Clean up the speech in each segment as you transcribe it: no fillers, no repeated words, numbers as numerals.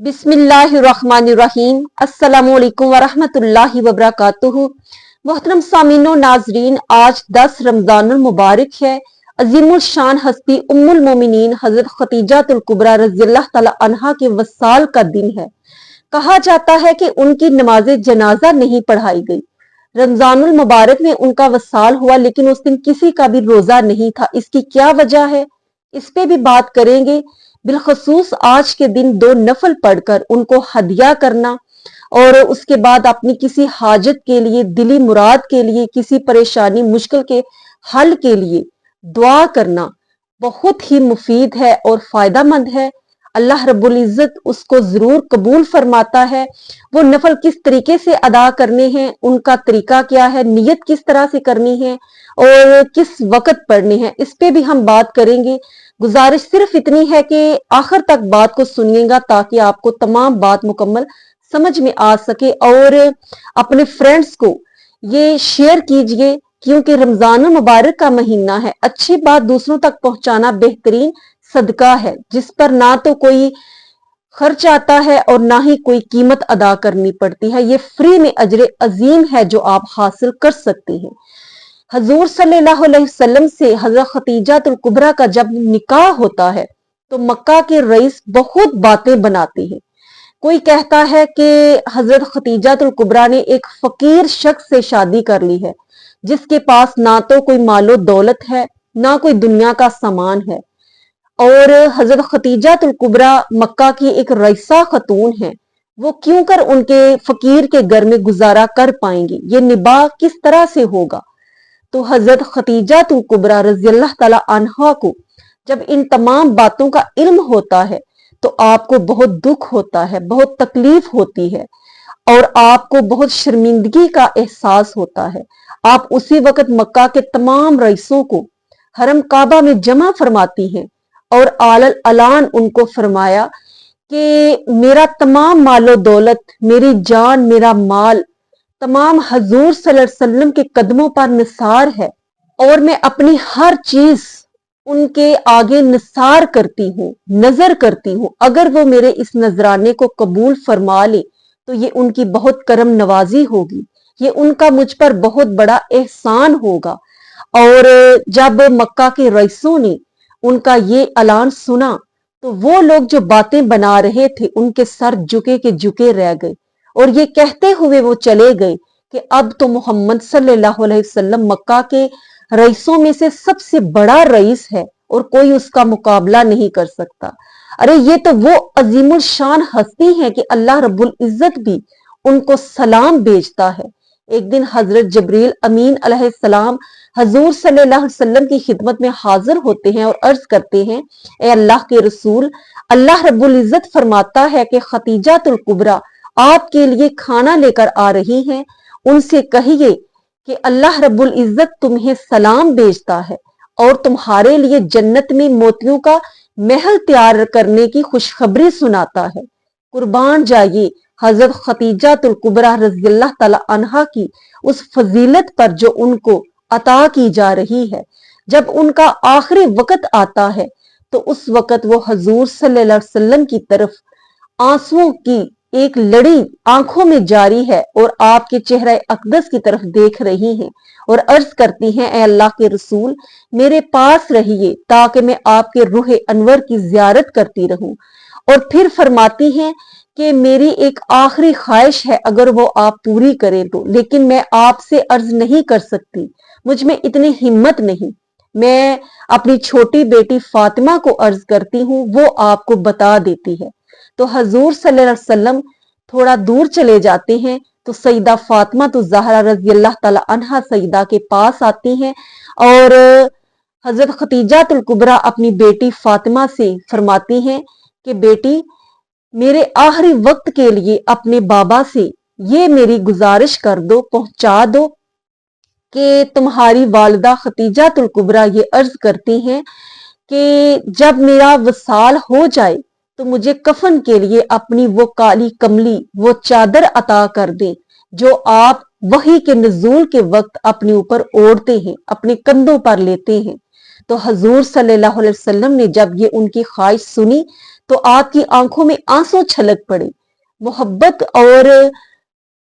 बिस्मिल्लाहिर्रहमानिर्रहीम। अस्सलामुअलैकुम वरहमतुल्लाहि वबरकातुहू। मोहतरम सामीन व नाजरीन, आज 10 रमजानुल मुबारक है। अजीमुल शान हस्ती उम्मुल मोमिनीन हजरत खतीजातुल कुबरा रज़ियल्लाहु तआला अन्हा के वसाल का दिन है। कहा जाता है कि उनकी नमाज जनाजा नहीं पढ़ाई गई। रमजानुल मुबारक में उनका वसाल हुआ, लेकिन उस दिन किसी का भी रोजा नहीं था। इसकी क्या वजह है, इस पे भी बात करेंगे। बिलखसूस आज के दिन 2 नफल पढ़कर उनको हदिया करना और उसके बाद अपनी किसी हाजत के लिए, दिली मुराद के लिए, किसी परेशानी मुश्किल के हल के लिए दुआ करना बहुत ही मुफीद है और फायदा मंद है। अल्लाह रब्बुल इज्जत उसको जरूर कबूल फरमाता है। वो नफल किस तरीके से अदा करने हैं, उनका तरीका क्या है, नियत किस तरह से करनी है और किस वक्त पढ़नी है, इस पे भी हम बात करेंगे। गुजारिश सिर्फ इतनी है कि आखिर तक बात को सुनिएगा ताकि आपको तमाम बात मुकम्मल समझ में आ सके और अपने फ्रेंड्स को ये शेयर कीजिए, क्योंकि रमजान मुबारक का महीना है। अच्छी बात दूसरों तक पहुंचाना बेहतरीन सदका है, जिस पर ना तो कोई खर्च आता है और ना ही कोई कीमत अदा करनी पड़ती है। ये फ्री में अजर अजीम है जो आप हासिल कर सकते हैं। हजूर सल्लल्लाहु अलैहि वसल्लम से हजरत खतीजातुल कुबरा का जब निकाह होता है तो मक्का के रईस बहुत बातें बनाते हैं। कोई कहता है कि हजरत खतीजातुल कुबरा ने एक फकीर शख्स से शादी कर ली है, जिसके पास ना तो कोई मालो दौलत है, ना कोई दुनिया का सामान है। और हजरत खतीजातुल कुबरा मक्का की एक रईसा खतून है। वो क्यों कर उनके फकीर के घर में गुजारा कर पाएंगी, ये निबाह किस तरह से होगा। तो हजरत खतीजातुल कुबरा रज़ियल्लाहु तआला अन्हा को जब इन तमाम बातों का इल्म होता है तो आपको बहुत दुख होता है, बहुत तकलीफ होती है और आपको बहुत शर्मिंदगी का एहसास होता है। आप उसी वक्त मक्का के तमाम रईसों को हरम काबा में जमा फरमाती हैं और आलल अलान उनको फरमाया कि मेरा तमाम मालो दौलत, मेरी जान, मेरा माल तमाम हजूर सल्लल्लाहु अलैहि वसल्लम के कदमों पर निसार है और मैं अपनी हर चीज उनके आगे निसार करती हूँ, नजर करती हूँ। अगर वो मेरे इस नजराने को कबूल फरमा ले तो ये उनकी बहुत करम नवाजी होगी, ये उनका मुझ पर बहुत बड़ा एहसान होगा। और जब मक्का के रईसों ने उनका ये ऐलान सुना तो वो लोग जो बातें बना रहे थे उनके सर झुके के झुके रह गए और ये कहते हुए वो चले गए कि अब तो मोहम्मद सल्लल्लाहु अलैहि वसल्लम मक्का के रईसों में से सबसे बड़ा रईस है और कोई उसका मुकाबला नहीं कर सकता। अरे ये तो वो अजीमुल शान हस्ती है कि अल्लाह रब्बुल इज्जत भी उनको सलाम भेजता है। एक दिन हजरत जबरील अमीन अलैहिस्सलाम हजूर सल्लल्लाहु अलैहि वसल्लम की खिदमत में हाजिर होते हैं और अर्ज करते हैं, ए अल्लाह के रसूल, अल्लाह रब्बुल इज्जत फरमाता है कि खतीजातुल कुबरा आपके लिए खाना लेकर आ रही हैं। उनसे कहिए कि अल्लाह रब्बुल इज्जत तुम्हें सलाम भेजता है और तुम्हारे लिए जन्नत में मोतियों का महल तैयार करने की खुशखबरी सुनाता है। कुर्बान जाइए हजरत खतीजातुल कुबरा रज़ियल्लाहु तआला अन्हा की उस फजीलत पर जो उनको अता की जा रही है। जब उनका आखिरी वक्त आता है तो उस वक्त वो हजूर सल्लल्लाहु अलैहि वसल्लम की तरफ आंसुओं की एक लड़ी आंखों में जारी है और आपके चेहरे अकदस की तरफ देख रही हैं और अर्ज करती हैं, ए अल्लाह के रसूल, मेरे पास रहिए ताकि मैं आपके रूह अनवर की जियारत करती रहूं। और फिर फरमाती हैं कि मेरी एक आखिरी ख्वाहिश है, अगर वो आप पूरी करें तो, लेकिन मैं आपसे अर्ज नहीं कर सकती, मुझ में इतनी हिम्मत नहीं। मैं अपनी छोटी बेटी फातिमा को अर्ज करती हूँ, वो आपको बता देती है। तो हजूर सल्लल्लाहु अलैहि वसल्लम थोड़ा दूर चले जाते हैं तो सईदा फातिमा तो ज़हरा रज़ियल्लाहु तआला अन्हा सईदा के पास आती हैं और हजरत खतीजातुल कुबरा अपनी बेटी फातिमा से फरमाती हैं कि बेटी, मेरे आखिरी वक्त के लिए अपने बाबा से ये मेरी गुजारिश कर दो, पहुंचा दो कि तुम्हारी वालिदा खतीजातुल कुबरा ये अर्ज करती हैं कि जब मेरा वसाल हो जाए तो मुझे कफन के लिए अपनी वो काली कमली, वो चादर अता कर दे जो आप वही के नज़ूल के वक्त अपने ऊपर ओढ़ते हैं, अपने कंधों पर लेते हैं। तो हजूर सल्लल्लाहु अलैहि वसल्लम ने जब ये उनकी ख्वाहिश सुनी तो आपकी आंखों में आंसू छलक पड़े। मोहब्बत और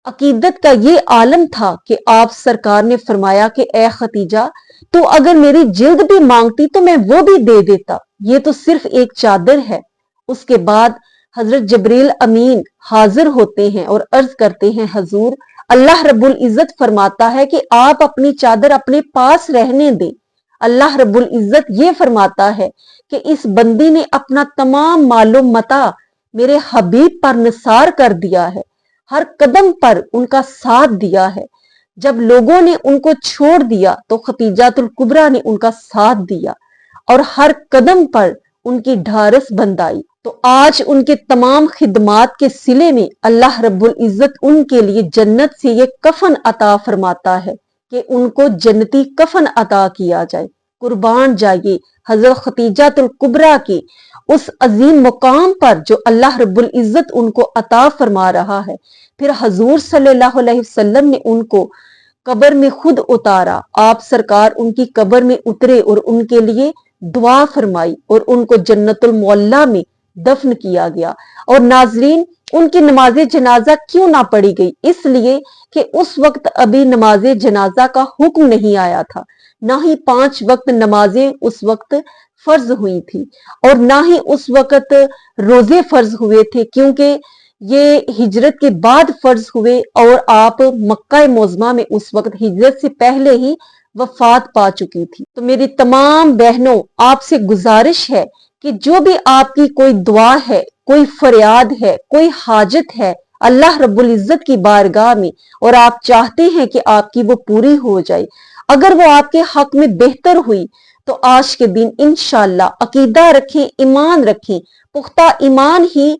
अकीदत का ये आलम था कि आप सरकार ने फरमाया कि ए खतीजा, तो अगर मेरी जिल्द भी मांगती तो मैं वो भी दे देता, ये तो सिर्फ एक चादर है। उसके बाद हजरत जबरील अमीन हाजिर होते हैं और अर्ज करते हैं, हजूर, अल्लाह रब्बुल इज्जत फरमाता है कि आप अपनी चादर अपने पास रहने दें। अल्लाह रब्बुल इज्जत ये फरमाता है कि इस बंदी ने अपना तमाम मालो मता मेरे हबीब पर निसार कर दिया है, हर कदम पर उनका साथ दिया है। जब लोगों ने उनको छोड़ दिया तो खतीजातुल कुबरा ने उनका साथ दिया और हर कदम पर उनकी ढारस बंधाई। तो आज उनके तमाम खिदमात के सिले में अल्लाह रब्बुल इज्जत उनके लिए जन्नत से ये कफन अता फरमाता है कि उनको जन्नती कफन अता किया जाए। कुर्बान जाइए हजरत खतीजातुल कुबरा की उस अजीम मुकाम पर जो अल्लाह रब्बुल इज्जत उनको अता फरमा रहा है। फिर हजूर सल्लल्लाहु अलैहि वसल्लम ने उनको कब्र में खुद उतारा। आप सरकार उनकी कब्र में उतरे और उनके लिए दुआ फरमाई और उनको जन्नतुल मौला में दफन किया गया। और नाजरीन, उनकी नमाज जनाजा क्यों ना पढ़ी गई? इसलिए कि उस वक्त अभी नमाज जनाजा का हुक्म नहीं आया था, ना ही 5 वक्त नमाजें उस वक्त फर्ज हुई थी और ना ही उस वक्त रोजे फर्ज हुए थे, क्योंकि ये हिजरत के बाद फर्ज हुए और आप मक्का मोज़मा में उस वक्त हिजरत से पहले ही वफात पा चुकी थी। तो मेरी तमाम बहनों, आपसे गुजारिश है कि जो भी आपकी कोई दुआ है, कोई फरियाद है, कोई हाजत है अल्लाह रब्बुल इज्जत की बारगाह में और आप चाहते हैं कि आपकी वो पूरी हो जाए, अगर वो आपके हक में बेहतर हुई तो आज के दिन इंशाअल्लाह अकीदा रखें, ईमान रखें। पुख्ता ईमान ही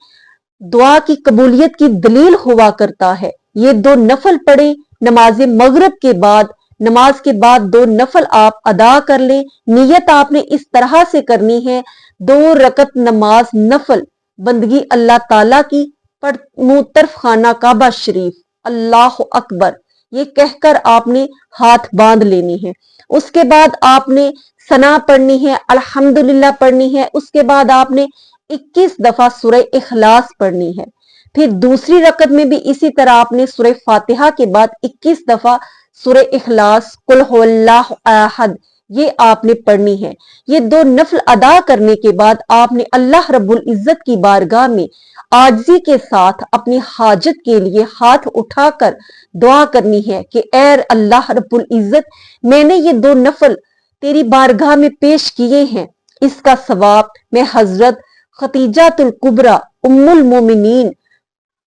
दुआ की कबूलियत की दलील हुआ करता है। ये 2 नफल पढ़े नमाज मगरिब के बाद, नमाज के बाद 2 नफल आप अदा कर ले। नियत आपने इस तरह से करनी है, 2 रकत नमाज नफल बंदगी अल्लाह ताला की, पर मुंह तरफ खाना काबा शरीफ अल्लाह अकबर ये कहकर आपने हाथ बांध लेनी है। उसके बाद आपने सना पढ़नी है, अल्हम्दुलिल्लाह पढ़नी है। उसके बाद आपने 21 दफा सूरह इखलास पढ़नी है। फिर दूसरी रकत में भी इसी तरह आपने सूरह फातिहा के बाद 21 दफा सूरह इखलास, कुल हुवल्लाहु अहद ये आपने पढ़नी है। ये 2 नफल अदा करने के बाद आपने अल्लाह रब्बुल इज्जत की बारगाह में आजिज़ी के साथ अपनी हाजत के लिए हाथ उठाकर दुआ करनी है कि ऐ अल्लाह रब्बुल इज्जत, मैंने ये 2 नफल तेरी बारगाह में पेश किए हैं, इसका सवाब मैं हजरत खतीजातुल कुबरा उम्मुल मोमिनीन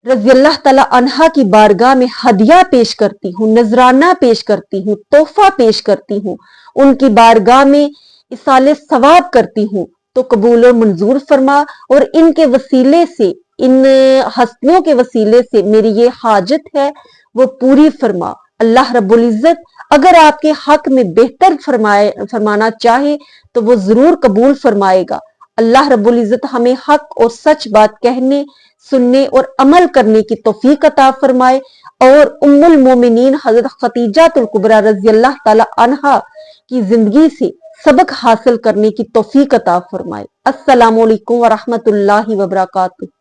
रज़ी अल्लाह तआला अन्हा की बारगाह में हदिया पेश करती हूँ, नजराना पेश करती हूँ, तोहफा पेश करती हूँ, उनकी बारगाह में इसाले सवाब करती हूँ। तो कबूल और मंजूर फरमा और इनके वसीले से, इन हस्तियों के वसीले से मेरी ये हाजत है वो पूरी फरमा। अल्लाह रब्बुल इज्जत अगर आपके हक में बेहतर फरमाना चाहे तो वो जरूर कबूल फरमाएगा। अल्लाह रब्बुल इज्जत हमें हक और सच बात कहने, सुनने और अमल करने की तौफीक अता फरमाए और उम्मुल मोमिनीन हजरत खतीजातुल कुबरा रज़ी अल्लाह ताला अन्हा की जिंदगी से सबक हासिल करने की तौफीक अता फरमाए। अस्सलामु अलैकुम व रहमतुल्लाहि व बरकातुहू।